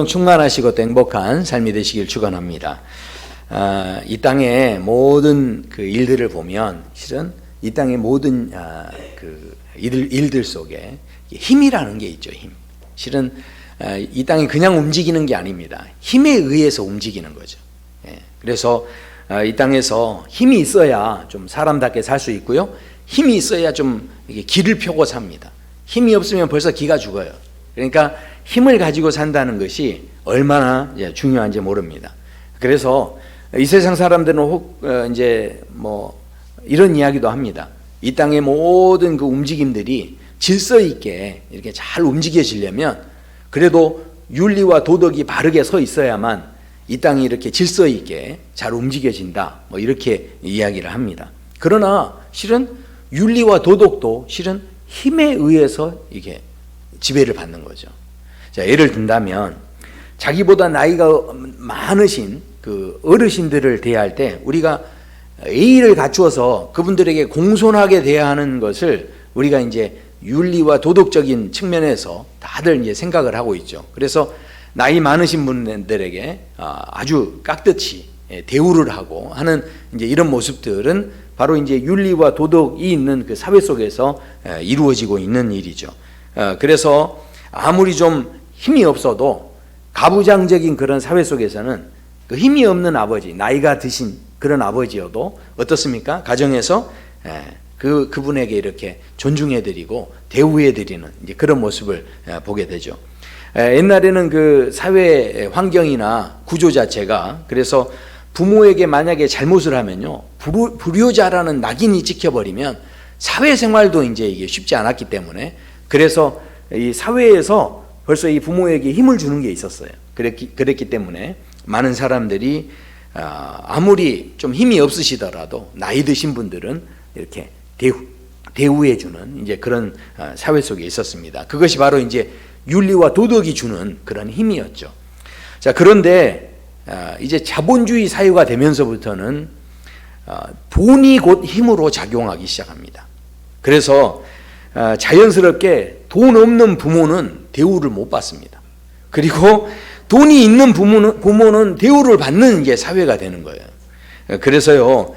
충만하시고 또 행복한 삶이 되시길 축원합니다. 이 땅의 모든 그 일들을 보면 실은 이 땅의 모든 일들 속에 힘이라는 게 있죠. 힘. 실은 이 땅이 그냥 움직이는 게 아닙니다. 힘에 의해서 움직이는 거죠. 그래서 이 땅에서 힘이 있어야 좀 사람답게 살 수 있고요. 힘이 있어야 좀 기를 펴고 삽니다. 힘이 없으면 벌써 기가 죽어요. 그러니까 힘을 가지고 산다는 것이 얼마나 중요한지 모릅니다. 그래서 이 세상 사람들은 혹 이제 뭐 이런 이야기도 합니다. 이 땅의 모든 그 움직임들이 질서 있게 이렇게 잘 움직여지려면 그래도 윤리와 도덕이 바르게 서 있어야만 이 땅이 이렇게 질서 있게 잘 움직여진다. 뭐 이렇게 이야기를 합니다. 그러나 실은 윤리와 도덕도 실은 힘에 의해서 이게 지배를 받는 거죠. 자, 예를 든다면 자기보다 나이가 많으신 그 어르신들을 대할 때 우리가 예의를 갖추어서 그분들에게 공손하게 대해야 하는 것을 우리가 이제 윤리와 도덕적인 측면에서 다들 이제 생각을 하고 있죠. 그래서 나이 많으신 분들에게 아주 깍듯이 대우를 하고 하는 이제 이런 모습들은 바로 이제 윤리와 도덕이 있는 그 사회 속에서 이루어지고 있는 일이죠. 그래서 아무리 좀 힘이 없어도 가부장적인 그런 사회 속에서는 그 힘이 없는 아버지, 나이가 드신 그런 아버지여도 어떻습니까? 가정에서 그분에게 이렇게 존중해드리고 대우해드리는 이제 그런 모습을 보게 되죠. 옛날에는 그 사회 환경이나 구조 자체가 그래서 부모에게 만약에 잘못을 하면요, 불효자라는 낙인이 찍혀버리면 사회생활도 이제 이게 쉽지 않았기 때문에 그래서 이 사회에서 벌써 이 부모에게 힘을 주는 게 있었어요. 그랬기 때문에 많은 사람들이 아무리 좀 힘이 없으시더라도 나이 드신 분들은 이렇게 대우해주는 이제 그런 사회 속에 있었습니다. 그것이 바로 이제 윤리와 도덕이 주는 그런 힘이었죠. 자, 그런데 이제 자본주의 사회가 되면서부터는 돈이 곧 힘으로 작용하기 시작합니다. 그래서 자연스럽게 돈 없는 부모는 대우를 못 받습니다. 그리고 돈이 있는 부모는 대우를 받는 게 사회가 되는 거예요. 그래서요,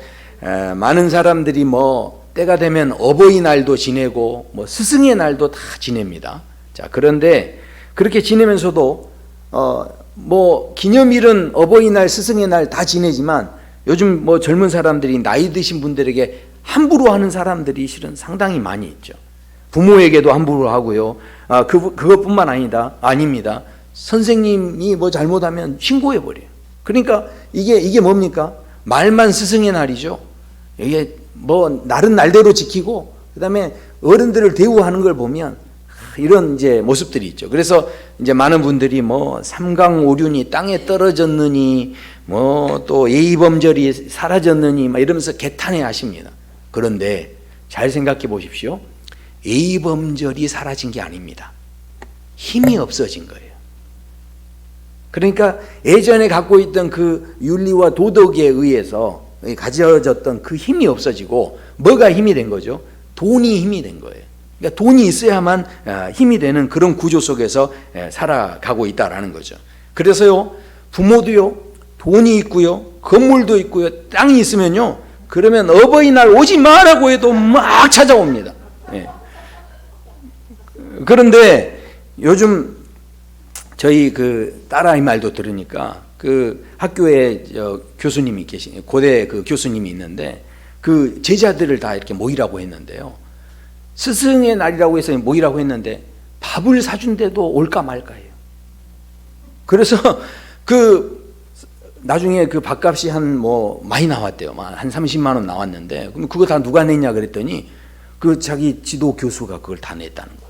많은 사람들이 뭐 때가 되면 어버이날도 지내고 뭐 스승의 날도 다 지냅니다. 자, 그런데 그렇게 지내면서도 뭐 기념일은 어버이날, 스승의 날 다 지내지만 요즘 뭐 젊은 사람들이 나이 드신 분들에게 함부로 하는 사람들이 실은 상당히 많이 있죠. 부모에게도 함부로 하고요. 그것뿐만 아닙니다. 선생님이 뭐 잘못하면 신고해버려요. 그러니까 이게 뭡니까? 말만 스승의 날이죠. 이게 뭐 날은 날대로 지키고 그다음에 어른들을 대우하는 걸 보면 이런 이제 모습들이 있죠. 그래서 이제 많은 분들이 뭐 삼강오륜이 땅에 떨어졌느니 뭐 또 예의범절이 사라졌느니 막 이러면서 개탄해 하십니다. 그런데 잘 생각해 보십시오. 예의범절이 사라진 게 아닙니다. 힘이 없어진 거예요. 그러니까 예전에 갖고 있던 그 윤리와 도덕에 의해서 가져졌던 그 힘이 없어지고 뭐가 힘이 된 거죠? 돈이 힘이 된 거예요. 그러니까 돈이 있어야만 힘이 되는 그런 구조 속에서 살아가고 있다라는 거죠. 그래서요, 부모도요, 돈이 있고요, 건물도 있고요, 땅이 있으면요, 그러면 어버이날 오지 마라고 해도 막 찾아옵니다. 그런데 요즘 저희 그 딸아이 말도 들으니까 그 학교에 교수님이 계신 고대 그 교수님이 있는데 그 제자들을 다 이렇게 모이라고 했는데요. 스승의 날이라고 해서 모이라고 했는데 밥을 사준데도 올까 말까예요. 그래서 그 나중에 그 밥값이 한 뭐 많이 나왔대요. 한 30만 원 나왔는데 그럼 그거 다 누가 냈냐 그랬더니 그 자기 지도 교수가 그걸 다 냈다는 거예요.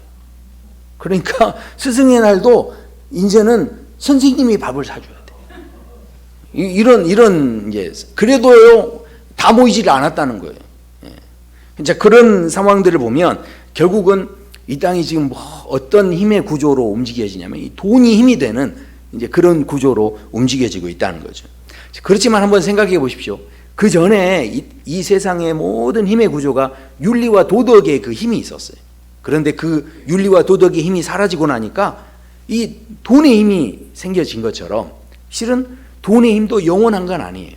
그러니까 스승의 날도 이제는 선생님이 밥을 사줘야 돼. 이런 이제 그래도요 다 모이질 않았다는 거예요. 자, 그런 상황들을 보면 결국은 이 땅이 지금 뭐 어떤 힘의 구조로 움직여지냐면 이 돈이 힘이 되는 이제 그런 구조로 움직여지고 있다는 거죠. 그렇지만 한번 생각해 보십시오. 그 전에 이 세상의 모든 힘의 구조가 윤리와 도덕의 그 힘이 있었어요. 그런데 그 윤리와 도덕의 힘이 사라지고 나니까 이 돈의 힘이 생겨진 것처럼 실은 돈의 힘도 영원한 건 아니에요.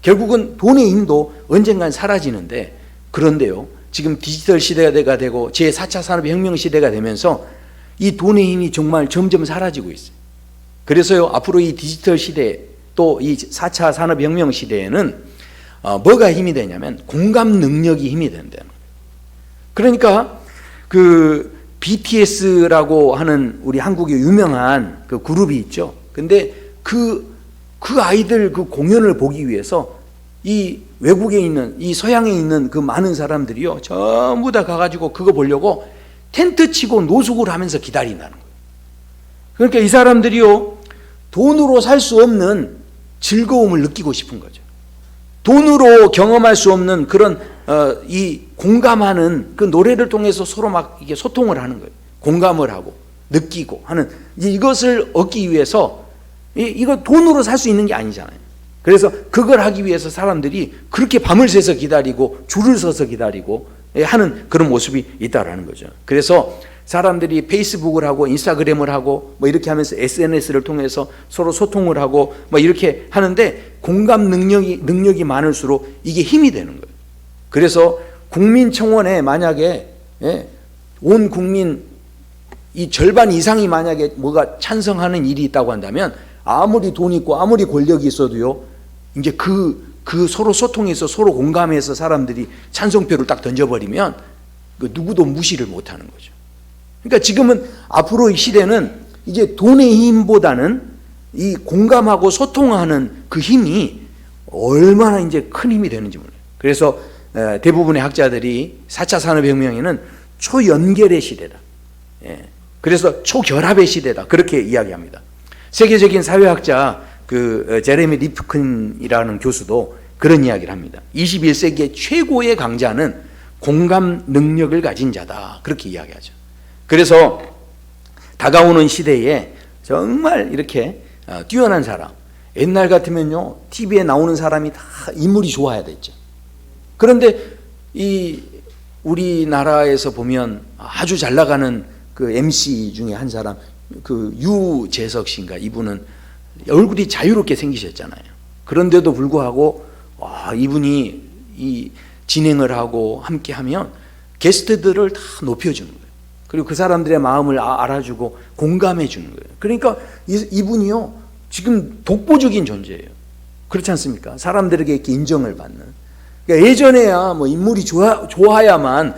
결국은 돈의 힘도 언젠간 사라지는데, 그런데요, 지금 디지털 시대가 되고 제4차 산업혁명 시대가 되면서 이 돈의 힘이 정말 점점 사라지고 있어요. 그래서요, 앞으로 이 디지털 시대 또 이 4차 산업혁명 시대에는 뭐가 힘이 되냐면 공감 능력이 힘이 된다는 거예요. 그러니까 그 BTS라고 하는 우리 한국의 유명한 그 그룹이 있죠. 근데 그 아이들 그 공연을 보기 위해서 이 외국에 있는, 이 서양에 있는 그 많은 사람들이요, 전부 다 가가지고 그거 보려고 텐트 치고 노숙을 하면서 기다린다는 거예요. 그러니까 이 사람들이요, 돈으로 살 수 없는 즐거움을 느끼고 싶은 거죠. 돈으로 경험할 수 없는 그런 이 공감하는 그 노래를 통해서 서로 막 이게 소통을 하는 거예요. 공감을 하고 느끼고 하는 이것을 얻기 위해서 이거 돈으로 살 수 있는 게 아니잖아요. 그래서 그걸 하기 위해서 사람들이 그렇게 밤을 새서 기다리고 줄을 서서 기다리고 하는 그런 모습이 있다라는 거죠. 그래서 사람들이 페이스북을 하고 인스타그램을 하고 뭐 이렇게 하면서 SNS를 통해서 서로 소통을 하고 뭐 이렇게 하는데 공감 능력이 많을수록 이게 힘이 되는 거예요. 그래서 국민청원에 만약에 온 국민 이 절반 이상이 만약에 뭐가 찬성하는 일이 있다고 한다면 아무리 돈 있고 아무리 권력이 있어도요, 이제 그 서로 소통해서 서로 공감해서 사람들이 찬성표를 딱 던져버리면 그 누구도 무시를 못하는 거죠. 그러니까 지금은 앞으로 이 시대는 이제 돈의 힘보다는 이 공감하고 소통하는 그 힘이 얼마나 이제 큰 힘이 되는지 몰라요. 그래서 대부분의 학자들이 4차 산업혁명에는 초연결의 시대다. 그래서 초결합의 시대다. 그렇게 이야기합니다. 세계적인 사회학자 그 제레미 리프킨이라는 교수도 그런 이야기를 합니다. 21세기의 최고의 강자는 공감 능력을 가진 자다. 그렇게 이야기하죠. 그래서 다가오는 시대에 정말 이렇게 뛰어난 사람, 옛날 같으면요, TV에 나오는 사람이 다 인물이 좋아야 됐죠. 그런데 이 우리나라에서 보면 아주 잘 나가는 그 MC 중에 한 사람, 그 유재석 씨인가, 이분은 얼굴이 자유롭게 생기셨잖아요. 그런데도 불구하고 이분이 이 진행을 하고 함께 하면 게스트들을 다 높여주는 거예요. 그리고 그 사람들의 마음을 알아주고 공감해 주는 거예요. 그러니까 이분이요, 지금 독보적인 존재예요. 그렇지 않습니까? 사람들에게 이렇게 인정을 받는. 그러니까 예전에야 뭐 인물이 좋아야만,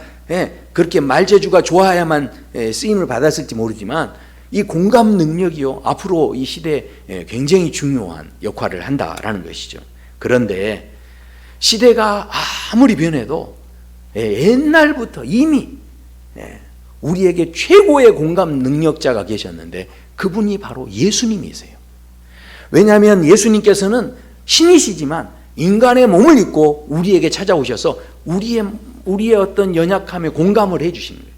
그렇게 말재주가 좋아야만 쓰임을 받았을지 모르지만 이 공감 능력이요, 앞으로 이 시대에 굉장히 중요한 역할을 한다라는 것이죠. 그런데 시대가 아무리 변해도 옛날부터 이미 우리에게 최고의 공감 능력자가 계셨는데 그분이 바로 예수님이세요. 왜냐하면 예수님께서는 신이시지만 인간의 몸을 입고 우리에게 찾아오셔서 우리의 어떤 연약함에 공감을 해주시는 거예요.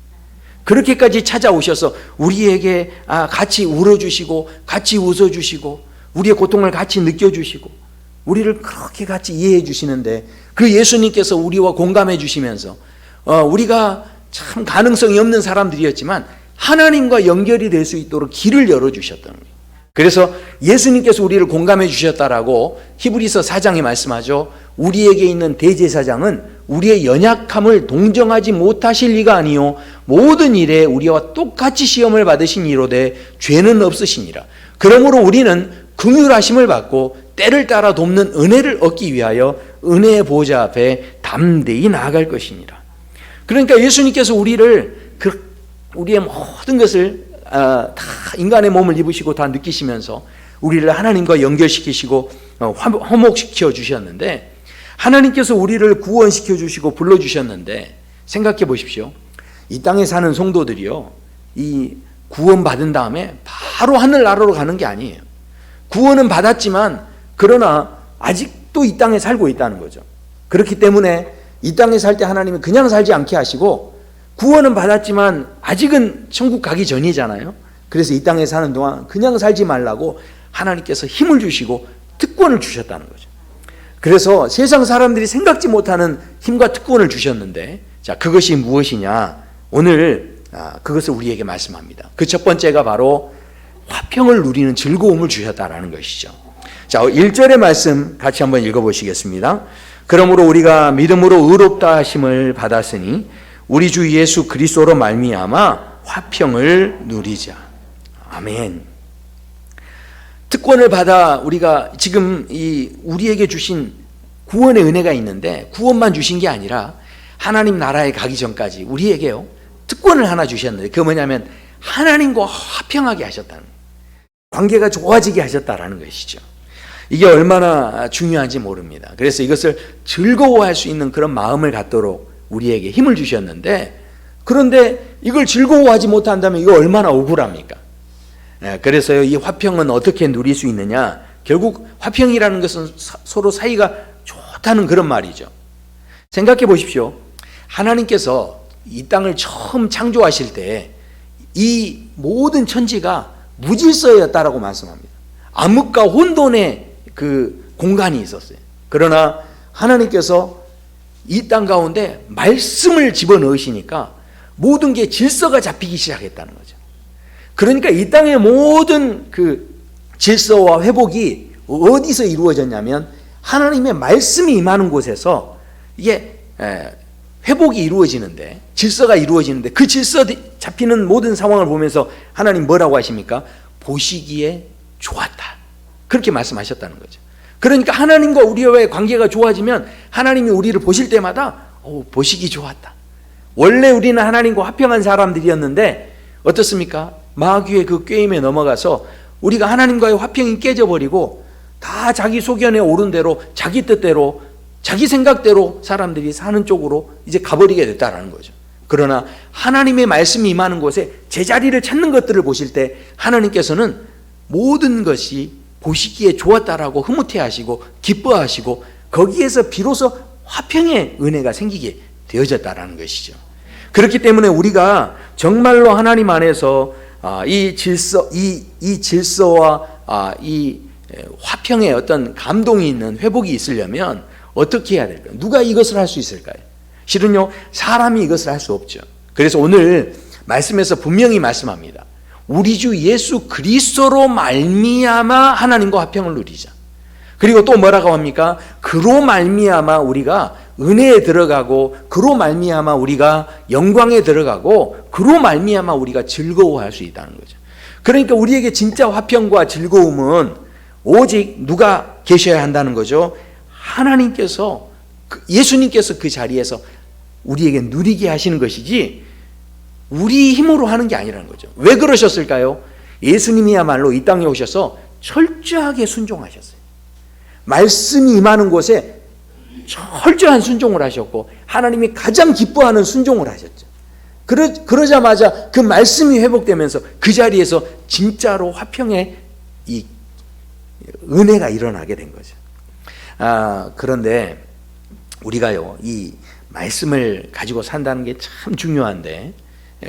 그렇게까지 찾아오셔서 우리에게 같이 울어주시고 같이 웃어주시고 우리의 고통을 같이 느껴주시고 우리를 그렇게 같이 이해해 주시는데, 그 예수님께서 우리와 공감해 주시면서 우리가 참 가능성이 없는 사람들이었지만 하나님과 연결이 될 수 있도록 길을 열어주셨다는 거예요. 그래서 예수님께서 우리를 공감해 주셨다라고 히브리서 4장에 말씀하죠. 우리에게 있는 대제사장은 우리의 연약함을 동정하지 못하실 리가 아니요 모든 일에 우리와 똑같이 시험을 받으신 이로되 죄는 없으시니라. 그러므로 우리는 긍휼하심을 받고 때를 따라 돕는 은혜를 얻기 위하여 은혜의 보좌 앞에 담대히 나아갈 것이니라. 그러니까 예수님께서 우리의 모든 것을 다 인간의 몸을 입으시고 다 느끼시면서 우리를 하나님과 연결시키시고 화목시켜 주셨는데, 하나님께서 우리를 구원시켜 주시고 불러주셨는데, 생각해 보십시오. 이 땅에 사는 성도들이요, 이 구원받은 다음에 바로 하늘나라로 가는 게 아니에요. 구원은 받았지만 그러나 아직도 이 땅에 살고 있다는 거죠. 그렇기 때문에 이 땅에 살 때 하나님은 그냥 살지 않게 하시고, 구원은 받았지만 아직은 천국 가기 전이잖아요. 그래서 이 땅에 사는 동안 그냥 살지 말라고 하나님께서 힘을 주시고 특권을 주셨다는 거죠. 그래서 세상 사람들이 생각지 못하는 힘과 특권을 주셨는데, 자, 그것이 무엇이냐? 오늘 그것을 우리에게 말씀합니다. 그 첫 번째가 바로 화평을 누리는 즐거움을 주셨다라는 것이죠. 자, 1절의 말씀 같이 한번 읽어보시겠습니다. 그러므로 우리가 믿음으로 의롭다 하심을 받았으니 우리 주 예수 그리스도로 말미암아 화평을 누리자. 아멘. 특권을 받아 우리가 지금 우리에게 주신 구원의 은혜가 있는데, 구원만 주신 게 아니라 하나님 나라에 가기 전까지 우리에게요 특권을 하나 주셨는데, 그게 뭐냐면 하나님과 화평하게 하셨다는 거예요. 관계가 좋아지게 하셨다라는 것이죠. 이게 얼마나 중요한지 모릅니다. 그래서 이것을 즐거워할 수 있는 그런 마음을 갖도록 우리에게 힘을 주셨는데, 그런데 이걸 즐거워하지 못한다면 이거 얼마나 억울합니까? 그래서요, 이 화평은 어떻게 누릴 수 있느냐? 결국 화평이라는 것은 서로 사이가 좋다는 그런 말이죠. 생각해 보십시오. 하나님께서 이 땅을 처음 창조하실 때 이 모든 천지가 무질서였다라고 말씀합니다. 암흑과 혼돈의 그 공간이 있었어요. 그러나 하나님께서 이 땅 가운데 말씀을 집어넣으시니까 모든 게 질서가 잡히기 시작했다는 거죠. 그러니까 이 땅의 모든 그 질서와 회복이 어디서 이루어졌냐면 하나님의 말씀이 임하는 곳에서 이게 회복이 이루어지는데, 질서가 이루어지는데, 그 질서 잡히는 모든 상황을 보면서 하나님 뭐라고 하십니까? 보시기에 좋았다. 그렇게 말씀하셨다는 거죠. 그러니까 하나님과 우리와의 관계가 좋아지면 하나님이 우리를 보실 때마다 보시기 좋았다. 원래 우리는 하나님과 화평한 사람들이었는데 어떻습니까? 마귀의 그 꾀임에 넘어가서 우리가 하나님과의 화평이 깨져버리고 다 자기 소견에 오른 대로, 자기 뜻대로, 자기 생각대로 사람들이 사는 쪽으로 이제 가버리게 됐다라는 거죠. 그러나 하나님의 말씀이 임하는 곳에 제자리를 찾는 것들을 보실 때 하나님께서는 모든 것이 보시기에 좋았다라고 흐뭇해하시고 기뻐하시고 거기에서 비로소 화평의 은혜가 생기게 되어졌다라는 것이죠. 그렇기 때문에 우리가 정말로 하나님 안에서 이 질서와 이 화평의 어떤 감동이 있는 회복이 있으려면 어떻게 해야 될까요? 누가 이것을 할 수 있을까요? 실은요, 사람이 이것을 할 수 없죠. 그래서 오늘 말씀에서 분명히 말씀합니다. 우리 주 예수 그리스도로 말미암아 하나님과 화평을 누리자. 그리고 또 뭐라고 합니까? 그로 말미암아 우리가 은혜에 들어가고, 그로 말미암아 우리가 영광에 들어가고, 그로 말미암아 우리가 즐거워할 수 있다는 거죠. 그러니까 우리에게 진짜 화평과 즐거움은 오직 누가 계셔야 한다는 거죠? 하나님께서, 예수님께서 그 자리에서 우리에게 누리게 하시는 것이지 우리 힘으로 하는 게 아니라는 거죠. 왜 그러셨을까요? 예수님이야말로 이 땅에 오셔서 철저하게 순종하셨어요. 말씀이 임하는 곳에 철저한 순종을 하셨고 하나님이 가장 기뻐하는 순종을 하셨죠. 그러자마자 그 말씀이 회복되면서 그 자리에서 진짜로 화평의 이 은혜가 일어나게 된 거죠. 그런데 우리가요, 이 말씀을 가지고 산다는 게 참 중요한데,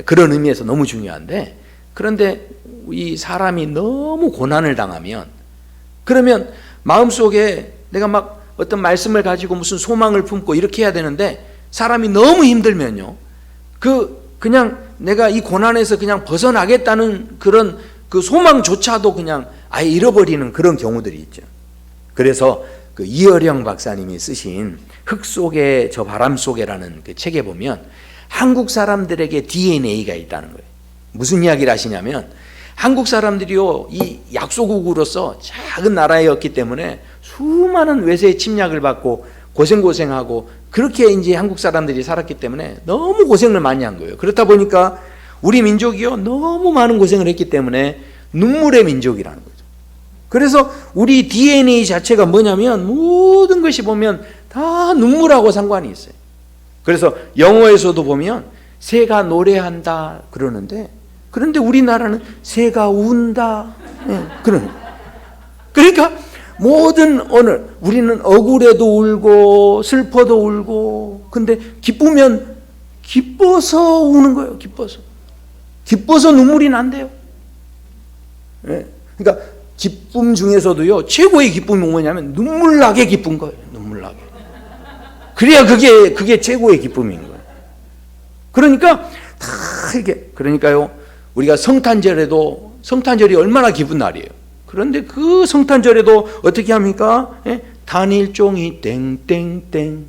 그런 의미에서 너무 중요한데, 그런데 이 사람이 너무 고난을 당하면, 그러면 마음속에 내가 막 어떤 말씀을 가지고 무슨 소망을 품고 이렇게 해야 되는데, 사람이 너무 힘들면요, 그냥 내가 이 고난에서 그냥 벗어나겠다는 그런 그 소망조차도 그냥 아예 잃어버리는 그런 경우들이 있죠. 그래서 그 이어령 박사님이 쓰신 흙 속에 저 바람 속에라는 그 책에 보면 한국 사람들에게 DNA가 있다는 거예요. 무슨 이야기를 하시냐면 한국 사람들이요, 이 약소국으로서 작은 나라였기 때문에 수많은 외세의 침략을 받고 고생하고 그렇게 이제 한국 사람들이 살았기 때문에 너무 고생을 많이 한 거예요. 그렇다 보니까 우리 민족이요, 너무 많은 고생을 했기 때문에 눈물의 민족이라는 거예요. 그래서 우리 DNA 자체가 뭐냐면 모든 것이 보면 다 눈물하고 상관이 있어요. 그래서 영어에서도 보면 새가 노래한다 그러는데, 그런데 우리나라는 새가 운다. 그러니까 모든 오늘 우리는 억울해도 울고 슬퍼도 울고, 근데 기쁘면 기뻐서 우는 거예요. 기뻐서 눈물이 난대요. 그러니까 기쁨 중에서도요, 최고의 기쁨이 뭐냐면 눈물 나게 기쁜 거예요. 눈물 나게. 그래야 그게 최고의 기쁨인 거예요. 그러니까 다 이게, 그러니까요, 우리가 성탄절에도 성탄절이 얼마나 기쁜 날이에요. 그런데 그 성탄절에도 어떻게 합니까? 단일종이 땡땡땡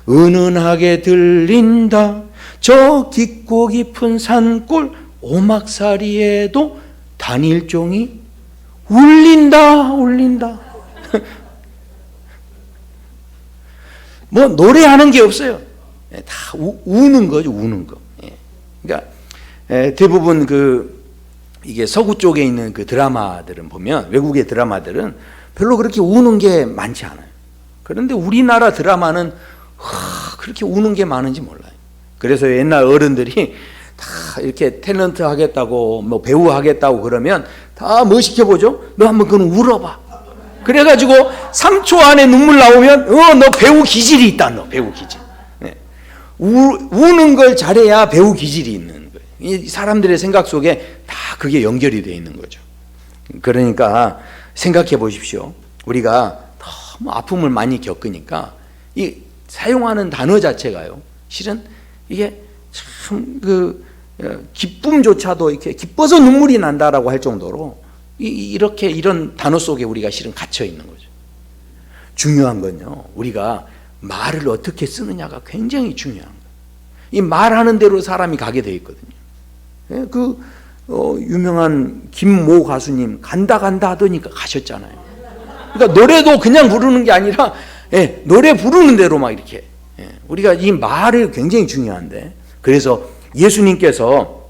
은은하게 들린다. 저 깊고 깊은 산골 오막살이에도 단일종이 울린다. 뭐 노래하는 게 없어요. 다 우는 거죠, 우는 거. 그러니까 대부분 이게 서구 쪽에 있는 그 드라마들은 보면, 외국의 드라마들은 별로 그렇게 우는 게 많지 않아요. 그런데 우리나라 드라마는 그렇게 우는 게 많은지 몰라요. 그래서 옛날 어른들이 다 이렇게 탤런트 하겠다고, 뭐 배우 하겠다고 그러면 다 뭐 시켜보죠? 너 한번 그건 울어봐. 그래가지고 3초 안에 눈물 나오면 너 배우 기질이 있다. 너 배우 기질. 우는 걸 잘해야 배우 기질이 있는 거예요. 이 사람들의 생각 속에 다 그게 연결이 되어 있는 거죠. 그러니까 생각해 보십시오. 우리가 너무 아픔을 많이 겪으니까 이 사용하는 단어 자체가요, 실은 이게 참 기쁨조차도 이렇게 기뻐서 눈물이 난다라고 할 정도로 이렇게 이런 단어 속에 우리가 실은 갇혀 있는 거죠. 중요한 건요, 우리가 말을 어떻게 쓰느냐가 굉장히 중요한 거예요. 이 말하는 대로 사람이 가게 돼 있거든요. 유명한 김모 가수님 간다 하더니까 가셨잖아요. 그러니까 노래도 그냥 부르는 게 아니라 노래 부르는 대로 막 이렇게, 우리가 이 말이 굉장히 중요한데, 그래서 예수님께서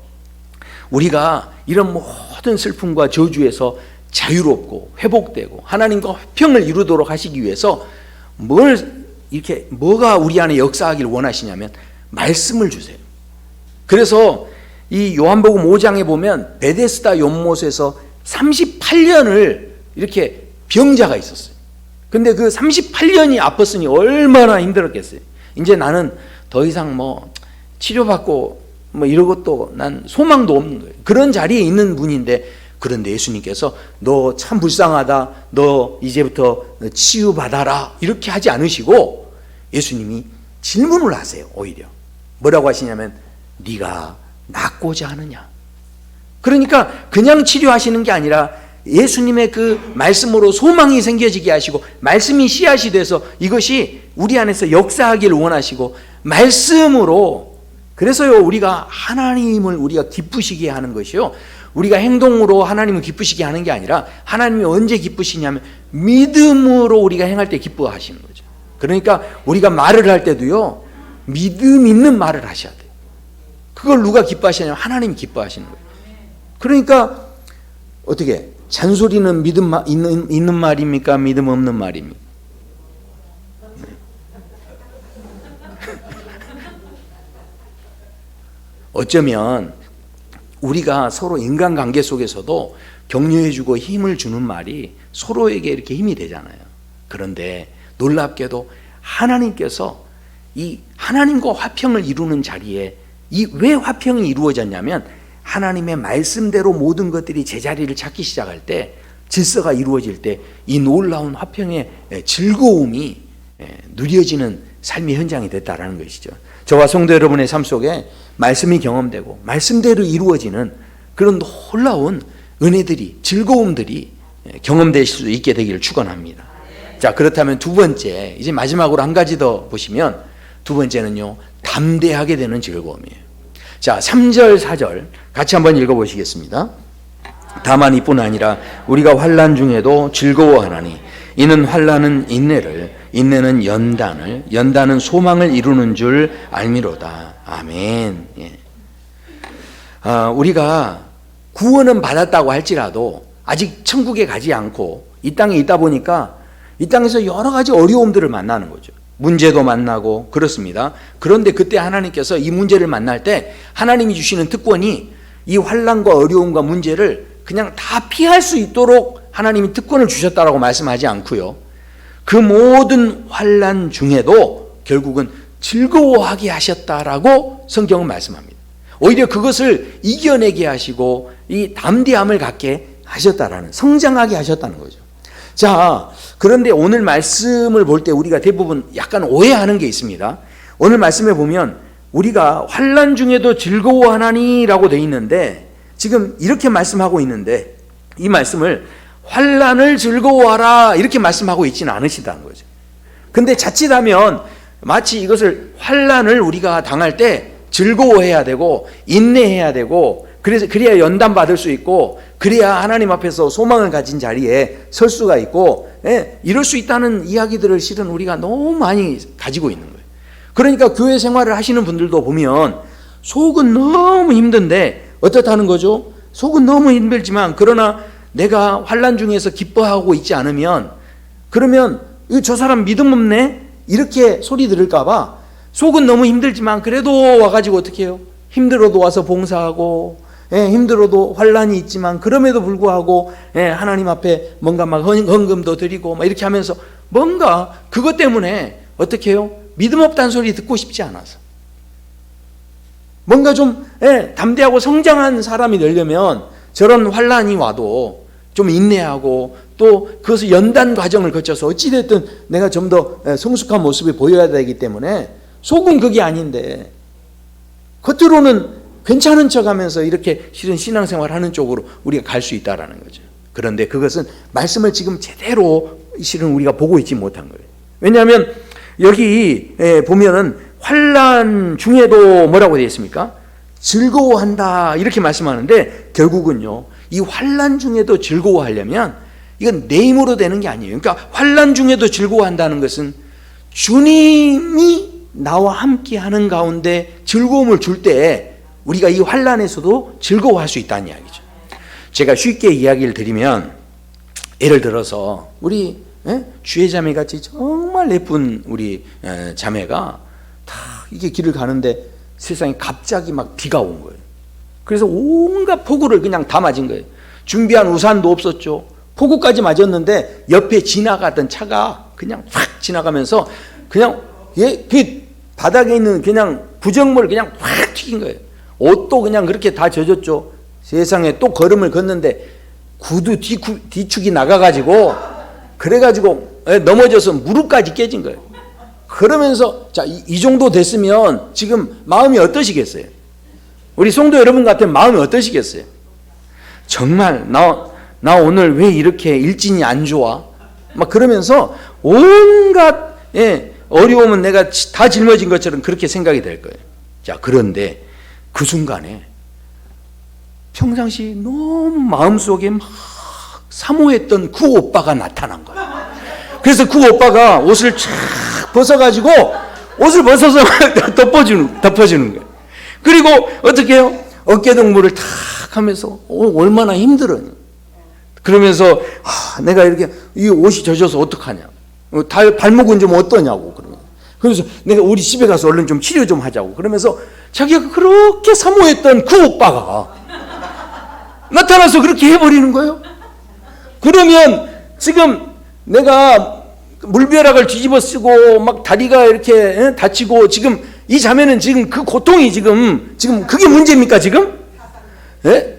우리가 이런 모든 슬픔과 저주에서 자유롭고 회복되고 하나님과 화평을 이루도록 하시기 위해서 뭐가 우리 안에 역사하길 원하시냐면 말씀을 주세요. 그래서 이 요한복음 5장에 보면 베데스다 연못에서 38년을 이렇게 병자가 있었어요. 근데 그 38년이 아팠으니 얼마나 힘들었겠어요. 이제 나는 더 이상 뭐 치료받고 뭐 이러고도 난 소망도 없는 거예요. 그런 자리에 있는 분인데, 그런데 예수님께서 너 참 불쌍하다, 너 이제부터 치유받아라, 이렇게 하지 않으시고 예수님이 질문을 하세요. 오히려 뭐라고 하시냐면 네가 낫고자 하느냐. 그러니까 그냥 치료하시는 게 아니라 예수님의 그 말씀으로 소망이 생겨지게 하시고, 말씀이 씨앗이 돼서 이것이 우리 안에서 역사하기를 원하시고, 말씀으로, 그래서요 우리가 하나님을 우리가 기쁘시게 하는 것이요, 우리가 행동으로 하나님을 기쁘시게 하는 게 아니라, 하나님이 언제 기쁘시냐면 믿음으로 우리가 행할 때 기뻐하시는 거죠. 그러니까 우리가 말을 할 때도요 믿음 있는 말을 하셔야 돼요. 그걸 누가 기뻐하시냐면 하나님이 기뻐하시는 거예요. 그러니까 어떻게, 잔소리는 믿음 있는 말입니까? 믿음 없는 말입니까? 어쩌면 우리가 서로 인간관계 속에서도 격려해주고 힘을 주는 말이 서로에게 이렇게 힘이 되잖아요. 그런데 놀랍게도 하나님께서 이 하나님과 화평을 이루는 자리에, 왜 화평이 이루어졌냐면 하나님의 말씀대로 모든 것들이 제자리를 찾기 시작할 때, 질서가 이루어질 때 이 놀라운 화평의 즐거움이 누려지는 삶의 현장이 됐다라는 것이죠. 저와 성도 여러분의 삶 속에 말씀이 경험되고 말씀대로 이루어지는 그런 놀라운 은혜들이, 즐거움들이 경험되실 수 있게 되기를 축원합니다. 자, 그렇다면 두 번째, 이제 마지막으로 한 가지 더 보시면, 두 번째는요 담대하게 되는 즐거움이에요. 자, 3절 4절 같이 한번 읽어보시겠습니다. 다만 이뿐 아니라 우리가 환난 중에도 즐거워하나니 이는 환난은 인내를, 인내는 연단을, 연단은 소망을 이루는 줄 알미로다. 아멘. 우리가 구원은 받았다고 할지라도 아직 천국에 가지 않고 이 땅에 있다 보니까 이 땅에서 여러 가지 어려움들을 만나는 거죠. 문제도 만나고 그렇습니다. 그런데 그때 하나님께서 이 문제를 만날 때 하나님이 주시는 특권이 이 환난과 어려움과 문제를 그냥 다 피할 수 있도록 하나님이 특권을 주셨다라고 말씀하지 않고요, 그 모든 환난 중에도 결국은 즐거워하게 하셨다라고 성경은 말씀합니다. 오히려 그것을 이겨내게 하시고 이 담대함을 갖게 하셨다라는, 성장하게 하셨다는 거죠. 자, 그런데 오늘 말씀을 볼 때 우리가 대부분 약간 오해하는 게 있습니다. 오늘 말씀에 보면 우리가 환난 중에도 즐거워하나니 라고 돼 있는데, 지금 이렇게 말씀하고 있는데 이 말씀을 환난을 즐거워하라 이렇게 말씀하고 있지는 않으시다는 거죠. 근데 자칫하면 마치 이것을 환난을 우리가 당할 때 즐거워해야 되고 인내해야 되고 그래야 연단 받을 수 있고 그래야 하나님 앞에서 소망을 가진 자리에 설 수가 있고 이럴 수 있다는 이야기들을 실은 우리가 너무 많이 가지고 있는 거예요. 그러니까 교회 생활을 하시는 분들도 보면 속은 너무 힘든데 어떻다는 거죠? 속은 너무 힘들지만 그러나 내가 환난 중에서 기뻐하고 있지 않으면 그러면 저 사람 믿음 없네? 이렇게 소리 들을까 봐 속은 너무 힘들지만 그래도 와가지고 어떻게 해요? 힘들어도 와서 봉사하고 힘들어도 환난이 있지만 그럼에도 불구하고 하나님 앞에 뭔가 막 헌금도 드리고 막 이렇게 하면서 뭔가 그것 때문에 어떻게 해요? 믿음 없다는 소리 듣고 싶지 않아서 뭔가 좀 담대하고 성장한 사람이 되려면 저런 환난이 와도 좀 인내하고 또 그것을 연단 과정을 거쳐서 어찌됐든 내가 좀 더 성숙한 모습을 보여야 되기 때문에 속은 그게 아닌데 겉으로는 괜찮은 척하면서 이렇게 실은 신앙생활 하는 쪽으로 우리가 갈 수 있다라는 거죠. 그런데 그것은 말씀을 지금 제대로 실은 우리가 보고 있지 못한 거예요. 왜냐하면 여기 보면은 환난 중에도 뭐라고 되어 있습니까? 즐거워한다 이렇게 말씀하는데 결국은요 이 환난 중에도 즐거워하려면 이건 내 힘으로 되는 게 아니에요. 그러니까 환난 중에도 즐거워한다는 것은 주님이 나와 함께 하는 가운데 즐거움을 줄 때 우리가 이 환난에서도 즐거워할 수 있다는 이야기죠. 제가 쉽게 이야기를 드리면 예를 들어서 우리 주의 자매같이 정말 예쁜 우리 자매가 다 이게 길을 가는데 세상에 갑자기 막 비가 온 거예요. 그래서 온갖 폭우를 그냥 다 맞은 거예요. 준비한 우산도 없었죠. 폭우까지 맞았는데 옆에 지나가던 차가 그냥 확 지나가면서 그냥 그 바닥에 있는 그냥 부적물 그냥 확 튀긴 거예요. 옷도 그냥 그렇게 다 젖었죠. 세상에 또 걸음을 걷는데 구두 뒤축이 나가가지고 그래가지고 넘어져서 무릎까지 깨진 거예요. 그러면서 자, 이 정도 됐으면 지금 마음이 어떠시겠어요? 우리 성도 여러분 같은 마음이 어떠시겠어요? 정말 나 오늘 왜 이렇게 일진이 안 좋아? 막 그러면서 온갖 어려움은 내가 다 짊어진 것처럼 그렇게 생각이 될 거예요. 자, 그런데 그 순간에 평상시 너무 마음속에 막 사모했던 그 오빠가 나타난 거예요. 그래서 그 오빠가 옷을 쫙 벗어가지고 옷을 벗어서 덮어주는 거예요. 그리고 어떻게 해요? 어깨동무를 탁 하면서 얼마나 힘들어. 그러면서 내가 이렇게 이 옷이 젖어서 어떡하냐. 발목은 좀 어떠냐고. 그러면서 내가 우리 집에 가서 얼른 좀 치료 좀 하자고. 그러면서 자기가 그렇게 사모했던 그 오빠가 나타나서 그렇게 해버리는 거예요. 그러면 지금 내가 물벼락을 뒤집어 쓰고 막 다리가 이렇게 다치고 지금 이 자매는 지금 그 고통이 지금 그게 문제입니까 지금? 예?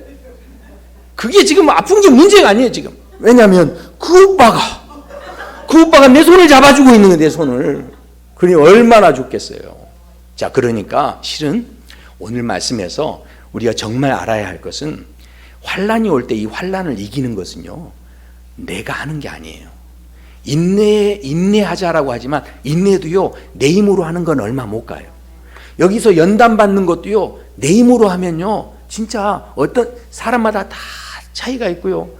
그게 지금 아픈 게 문제가 아니에요 지금. 왜냐하면 그 오빠가 내 손을 잡아주고 있는 거예요. 내 손을. 그러니 얼마나 좋겠어요. 자, 그러니까 실은 오늘 말씀에서 우리가 정말 알아야 할 것은 환난이 올 때 이 환난을 이기는 것은요 내가 하는 게 아니에요. 인내하자라고 하지만 인내도요 내 힘으로 하는 건 얼마 못 가요. 여기서 연단 받는 것도요 내 힘으로 하면요 진짜 어떤 사람마다 다 차이가 있고요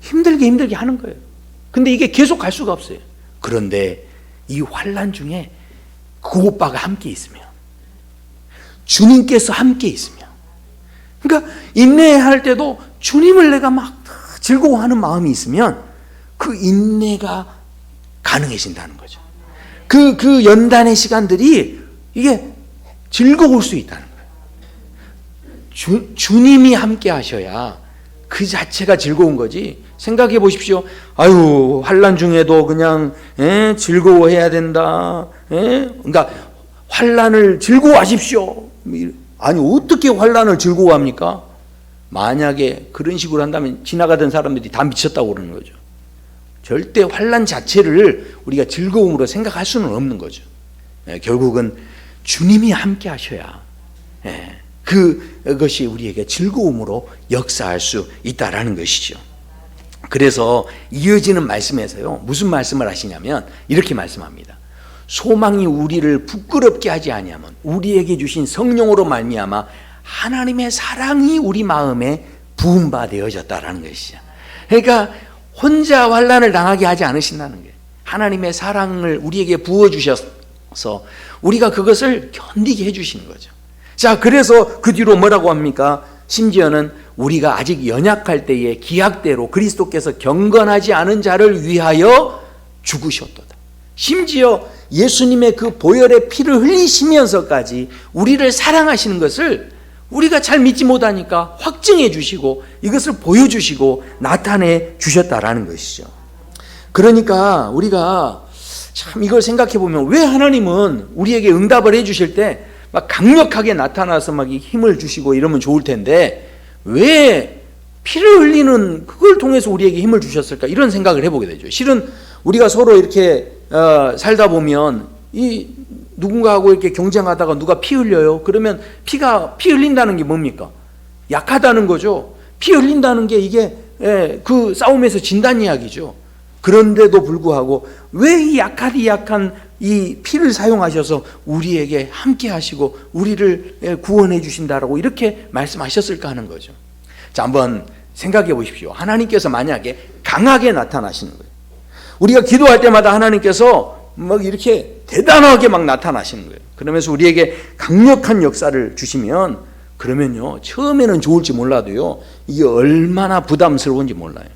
힘들게 하는 거예요. 근데 이게 계속 갈 수가 없어요. 그런데 이 환난 중에 그 오빠가 함께 있으면 주님께서 함께 있으면 그러니까 인내할 때도 주님을 내가 막 즐거워하는 마음이 있으면 그 인내가 가능해진다는 거죠. 그 연단의 시간들이 이게 즐거울 수 있다는 거예요. 주님이 함께 하셔야 그 자체가 즐거운 거지. 생각해 보십시오. 아유 환난 중에도 그냥 즐거워해야 된다. 그러니까 환난을 즐거워하십시오. 아니 어떻게 환난을 즐거워합니까? 만약에 그런 식으로 한다면 지나가던 사람들이 다 미쳤다고 그러는 거죠. 절대 환난 자체를 우리가 즐거움으로 생각할 수는 없는 거죠. 결국은 주님이 함께 하셔야 그것이 우리에게 즐거움으로 역사할 수 있다라는 것이죠. 그래서 이어지는 말씀에서요, 무슨 말씀을 하시냐면 이렇게 말씀합니다. 소망이 우리를 부끄럽게 하지 아니하면 우리에게 주신 성령으로 말미암아 하나님의 사랑이 우리 마음에 부은 바 되어졌다라는 것이죠. 그러니까 혼자 환난을 당하게 하지 않으신다는 거예요. 하나님의 사랑을 우리에게 부어주셔서 우리가 그것을 견디게 해주시는 거죠. 자, 그래서 그 뒤로 뭐라고 합니까? 심지어는 우리가 아직 연약할 때에 기약대로 그리스도께서 경건하지 않은 자를 위하여 죽으셨도다. 심지어 예수님의 그 보혈의 피를 흘리시면서까지 우리를 사랑하시는 것을 우리가 잘 믿지 못하니까 확증해 주시고 이것을 보여주시고 나타내 주셨다라는 것이죠. 그러니까 우리가 참 이걸 생각해 보면 왜 하나님은 우리에게 응답을 해 주실 때 막 강력하게 나타나서 막 힘을 주시고 이러면 좋을 텐데 왜 피를 흘리는 그걸 통해서 우리에게 힘을 주셨을까? 이런 생각을 해보게 되죠. 실은 우리가 서로 이렇게 살다 보면 이 누군가하고 이렇게 경쟁하다가 누가 피 흘려요. 그러면 피 흘린다는 게 뭡니까? 약하다는 거죠. 피 흘린다는 게 이게 그 싸움에서 진다는 이야기죠. 그런데도 불구하고 왜 이 약한 이 피를 사용하셔서 우리에게 함께 하시고 우리를 구원해 주신다라고 이렇게 말씀하셨을까 하는 거죠. 자, 한번 생각해 보십시오. 하나님께서 만약에 강하게 나타나시는 거예요. 우리가 기도할 때마다 하나님께서 막 이렇게 대단하게 막 나타나시는 거예요. 그러면서 우리에게 강력한 역사를 주시면 그러면요, 처음에는 좋을지 몰라도요, 이게 얼마나 부담스러운지 몰라요.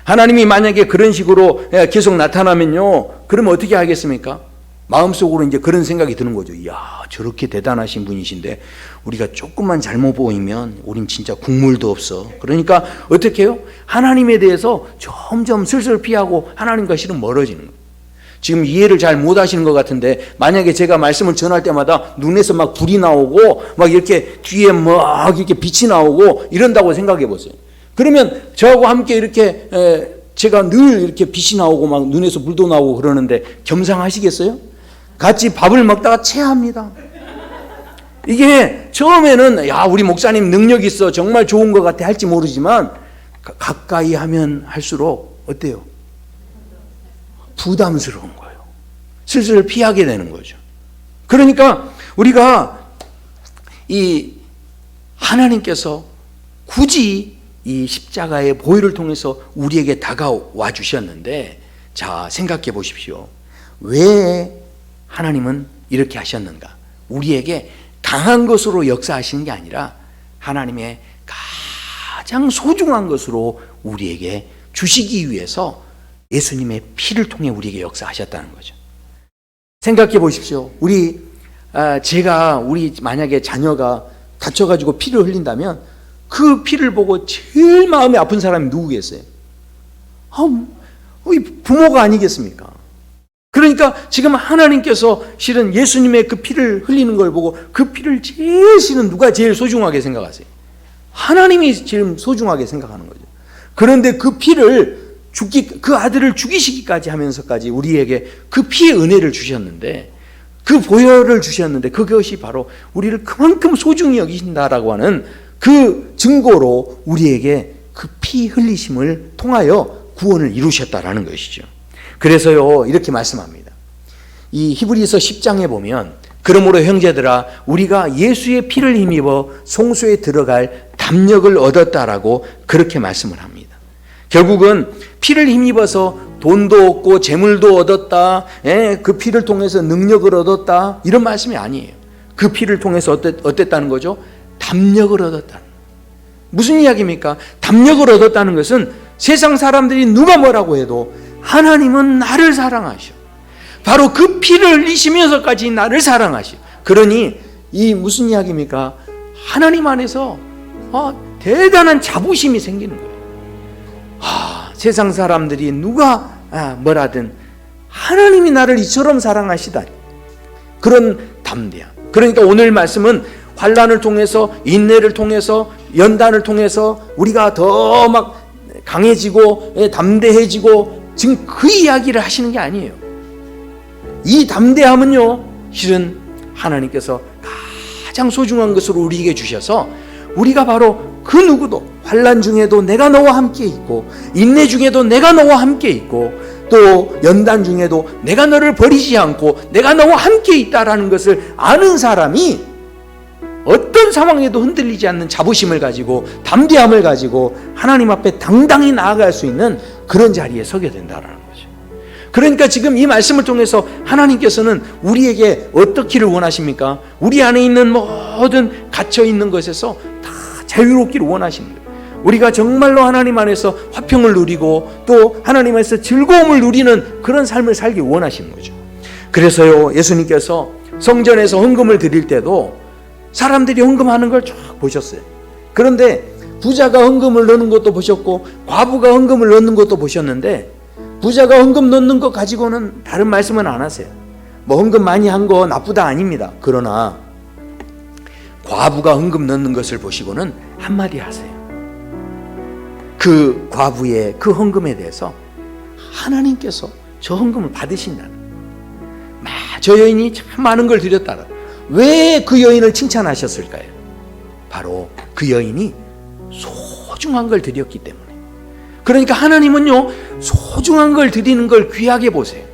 하나님이 만약에 그런 식으로 계속 나타나면요, 그러면 어떻게 하겠습니까? 마음속으로 이제 그런 생각이 드는 거죠. 이야, 저렇게 대단하신 분이신데 우리가 조금만 잘못 보이면 우린 진짜 국물도 없어. 그러니까 어떻게 해요? 하나님에 대해서 점점 슬슬 피하고 하나님과 실은 멀어지는 거예요. 지금 이해를 잘 못 하시는 것 같은데 만약에 제가 말씀을 전할 때마다 눈에서 막 불이 나오고 막 이렇게 뒤에 막 이렇게 빛이 나오고 이런다고 생각해 보세요. 그러면 저하고 함께 이렇게 제가 늘 이렇게 빛이 나오고 막 눈에서 불도 나오고 그러는데 겸상하시겠어요? 같이 밥을 먹다가 체합니다. 이게 처음에는 야, 우리 목사님 능력 있어, 정말 좋은 것 같아 할지 모르지만 가까이 하면 할수록 어때요? 부담스러운 거예요. 슬슬 피하게 되는 거죠. 그러니까 우리가 이 하나님께서 굳이 이 십자가의 보혈을 통해서 우리에게 다가와 주셨는데, 자, 생각해 보십시오. 왜 하나님은 이렇게 하셨는가? 우리에게 강한 것으로 역사하시는 게 아니라 하나님의 가장 소중한 것으로 우리에게 주시기 위해서 예수님의 피를 통해 우리에게 역사하셨다는 거죠. 생각해 보십시오. 우리 만약에 자녀가 다쳐가지고 피를 흘린다면 그 피를 보고 제일 마음이 아픈 사람이 누구겠어요? 부모가 아니겠습니까? 그러니까 지금 하나님께서 실은 예수님의 그 피를 흘리는 걸 보고 그 피를 실은 누가 제일 소중하게 생각하세요? 하나님이 제일 소중하게 생각하는 거죠. 그런데 그 피를 그 아들을 죽이시기까지 하면서까지 우리에게 그 피의 은혜를 주셨는데, 그 보혈을 주셨는데 그것이 바로 우리를 그만큼 소중히 여기신다라고 하는 그 증거로 우리에게 그 피 흘리심을 통하여 구원을 이루셨다라는 것이죠. 그래서요, 이렇게 말씀합니다. 이 히브리서 10장에 보면 그러므로 형제들아 우리가 예수의 피를 힘입어 성소에 들어갈 담력을 얻었다라고 그렇게 말씀을 합니다. 결국은 피를 힘입어서 돈도 얻고 재물도 얻었다, 그 피를 통해서 능력을 얻었다, 이런 말씀이 아니에요. 그 피를 통해서 어땠다는 거죠? 담력을 얻었다는 거예요. 무슨 이야기입니까? 담력을 얻었다는 것은 세상 사람들이 누가 뭐라고 해도 하나님은 나를 사랑하셔. 바로 그 피를 흘리시면서까지 나를 사랑하셔. 그러니 이 무슨 이야기입니까? 하나님 안에서 대단한 자부심이 생기는 거예요. 세상 사람들이 누가 뭐라든 하나님이 나를 이처럼 사랑하시다니, 그런 담대함. 그러니까 오늘 말씀은 환난을 통해서, 인내를 통해서, 연단을 통해서 우리가 더 막 강해지고 담대해지고, 지금 그 이야기를 하시는 게 아니에요. 이 담대함은요, 실은 하나님께서 가장 소중한 것으로 우리에게 주셔서 우리가 바로 그 누구도 환난 중에도 내가 너와 함께 있고, 인내 중에도 내가 너와 함께 있고, 또 연단 중에도 내가 너를 버리지 않고 내가 너와 함께 있다라는 것을 아는 사람이 어떤 상황에도 흔들리지 않는 자부심을 가지고 담대함을 가지고 하나님 앞에 당당히 나아갈 수 있는 그런 자리에 서게 된다는 거죠. 그러니까 지금 이 말씀을 통해서 하나님께서는 우리에게 어떻기를 원하십니까? 우리 안에 있는 모든 갇혀 있는 것에서 다 자유롭기를 원하십니다. 우리가 정말로 하나님 안에서 화평을 누리고 또 하나님 안에서 즐거움을 누리는 그런 삶을 살기 원하시는 거죠. 그래서요, 예수님께서 성전에서 헌금을 드릴 때도 사람들이 헌금하는 걸 쭉 보셨어요. 그런데 부자가 헌금을 넣는 것도 보셨고 과부가 헌금을 넣는 것도 보셨는데, 부자가 헌금 넣는 것 가지고는 다른 말씀은 안 하세요. 뭐 헌금 많이 한 거 나쁘다 아닙니다. 그러나 과부가 헌금 넣는 것을 보시고는 한마디 하세요. 그 과부의 그 헌금에 대해서 하나님께서 저 헌금을 받으신다는, 저 여인이 참 많은 걸 드렸다라. 왜 그 여인을 칭찬하셨을까요? 바로 그 여인이 소중한 걸 드렸기 때문에. 그러니까 하나님은요, 소중한 걸 드리는 걸 귀하게 보세요.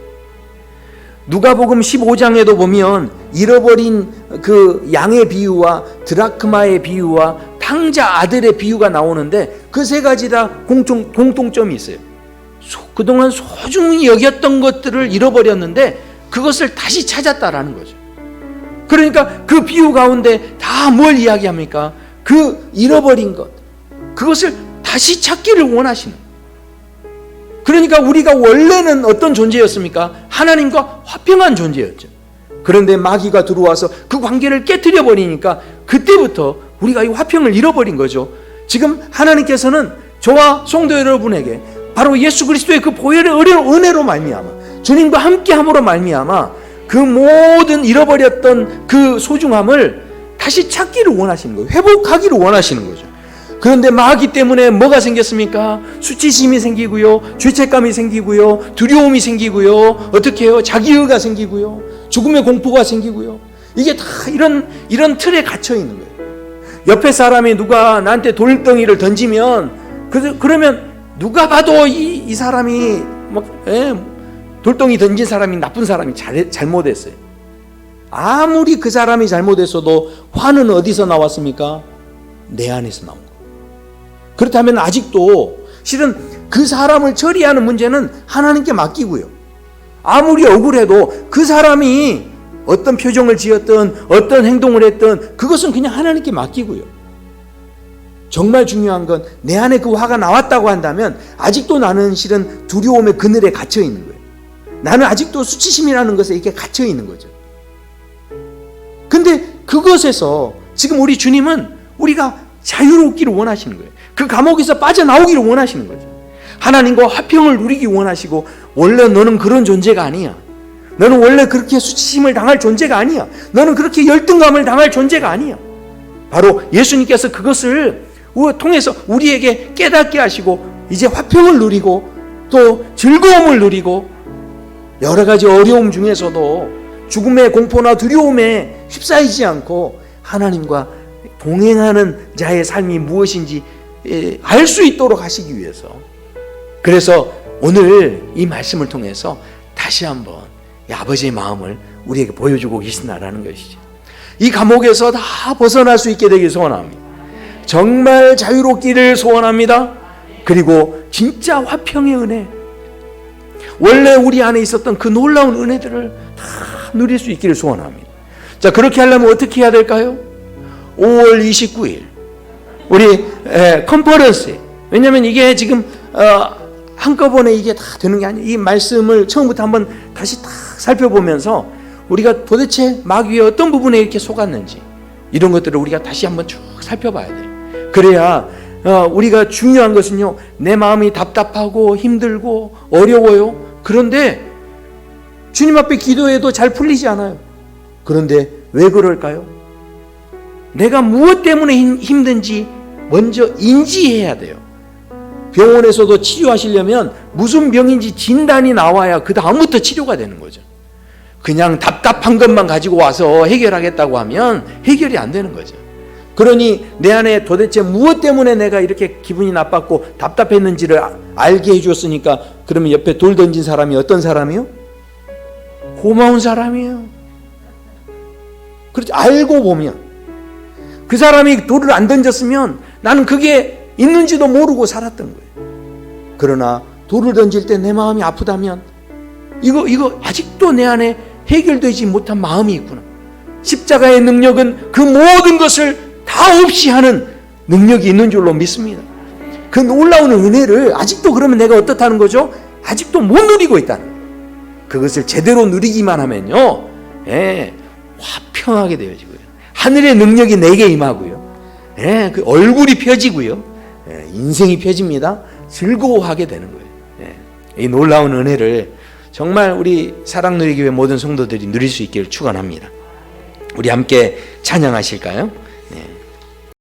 누가복음 15장에도 보면 잃어버린 그 양의 비유와 드라크마의 비유와 탕자 아들의 비유가 나오는데 그 세 가지 다 공통점이 있어요. 그동안 소중히 여겼던 것들을 잃어버렸는데 그것을 다시 찾았다라는 거죠. 그러니까 그 비유 가운데 다 뭘 이야기합니까? 그 잃어버린 것, 그것을 다시 찾기를 원하시는. 그러니까 우리가 원래는 어떤 존재였습니까? 하나님과 화평한 존재였죠. 그런데 마귀가 들어와서 그 관계를 깨뜨려 버리니까 그때부터 우리가 이 화평을 잃어버린 거죠. 지금 하나님께서는 저와 성도 여러분에게 바로 예수 그리스도의 그 보혈의 은혜로 말미암아, 주님과 함께함으로 말미암아 그 모든 잃어버렸던 그 소중함을 다시 찾기를 원하시는 거예요. 회복하기를 원하시는 거죠. 그런데 마귀 때문에 뭐가 생겼습니까? 수치심이 생기고요, 죄책감이 생기고요, 두려움이 생기고요, 어떻게 해요? 자기의가 생기고요, 죽음의 공포가 생기고요. 이게 다 이런 틀에 갇혀 있는 거예요. 옆에 사람이 누가 나한테 돌덩이를 던지면 그러면 누가 봐도 이 사람이 돌덩이 던진 사람이 나쁜 사람이 잘못했어요. 아무리 그 사람이 잘못했어도 화는 어디서 나왔습니까? 내 안에서 나온 거예요. 그렇다면 아직도 실은 그 사람을 처리하는 문제는 하나님께 맡기고요, 아무리 억울해도 그 사람이 어떤 표정을 지었든 어떤 행동을 했든 그것은 그냥 하나님께 맡기고요. 정말 중요한 건 내 안에 그 화가 나왔다고 한다면 아직도 나는 실은 두려움의 그늘에 갇혀 있는 거예요. 나는 아직도 수치심이라는 것에 이렇게 갇혀 있는 거죠. 근데 그것에서 지금 우리 주님은 우리가 자유롭기를 원하시는 거예요. 그 감옥에서 빠져나오기를 원하시는 거죠. 하나님과 화평을 누리기 원하시고, 원래 너는 그런 존재가 아니야. 너는 원래 그렇게 수치심을 당할 존재가 아니야. 너는 그렇게 열등감을 당할 존재가 아니야. 바로 예수님께서 그것을 통해서 우리에게 깨닫게 하시고 이제 화평을 누리고 또 즐거움을 누리고 여러 가지 어려움 중에서도 죽음의 공포나 두려움에 휩싸이지 않고 하나님과 동행하는 자의 삶이 무엇인지 알 수 있도록 하시기 위해서, 그래서 오늘 이 말씀을 통해서 다시 한번 이 아버지의 마음을 우리에게 보여주고 계신다라는 것이죠. 이 감옥에서 다 벗어날 수 있게 되길 소원합니다. 정말 자유롭기를 소원합니다. 그리고 진짜 화평의 은혜, 원래 우리 안에 있었던 그 놀라운 은혜들을 다 누릴 수 있기를 소원합니다. 자, 그렇게 하려면 어떻게 해야 될까요? 5월 29일 우리 컨퍼런스, 왜냐하면 이게 지금 한꺼번에 이게 다 되는 게 아니에요. 이 말씀을 처음부터 한번 다시 딱 살펴보면서 우리가 도대체 마귀의 어떤 부분에 이렇게 속았는지 이런 것들을 우리가 다시 한번 쭉 살펴봐야 돼요. 그래야 우리가 중요한 것은요, 내 마음이 답답하고 힘들고 어려워요. 그런데 주님 앞에 기도해도 잘 풀리지 않아요. 그런데 왜 그럴까요? 내가 무엇 때문에 힘든지 먼저 인지해야 돼요. 병원에서도 치료하시려면 무슨 병인지 진단이 나와야 그 다음부터 치료가 되는 거죠. 그냥 답답한 것만 가지고 와서 해결하겠다고 하면 해결이 안 되는 거죠. 그러니 내 안에 도대체 무엇 때문에 내가 이렇게 기분이 나빴고 답답했는지를 알게 해주었으니까, 그러면 옆에 돌 던진 사람이 어떤 사람이요? 고마운 사람이에요. 그렇지. 알고 보면 그 사람이 돌을 안 던졌으면 나는 그게 있는지도 모르고 살았던 거예요. 그러나 돌을 던질 때 내 마음이 아프다면 이거 아직도 내 안에 해결되지 못한 마음이 있구나. 십자가의 능력은 그 모든 것을 다 없이 하는 능력이 있는 줄로 믿습니다. 그 놀라운 은혜를 아직도, 그러면 내가 어떻다는 거죠? 아직도 못 누리고 있다는 거예요. 그것을 제대로 누리기만 하면요, 화평하게 되어지고요, 하늘의 능력이 내게 임하고요, 그 얼굴이 펴지고요, 인생이 펴집니다. 즐거워하게 되는 거예요. 이 놀라운 은혜를 정말 우리 사랑누리교회 모든 성도들이 누릴 수 있기를 축원합니다. 우리 함께 찬양하실까요?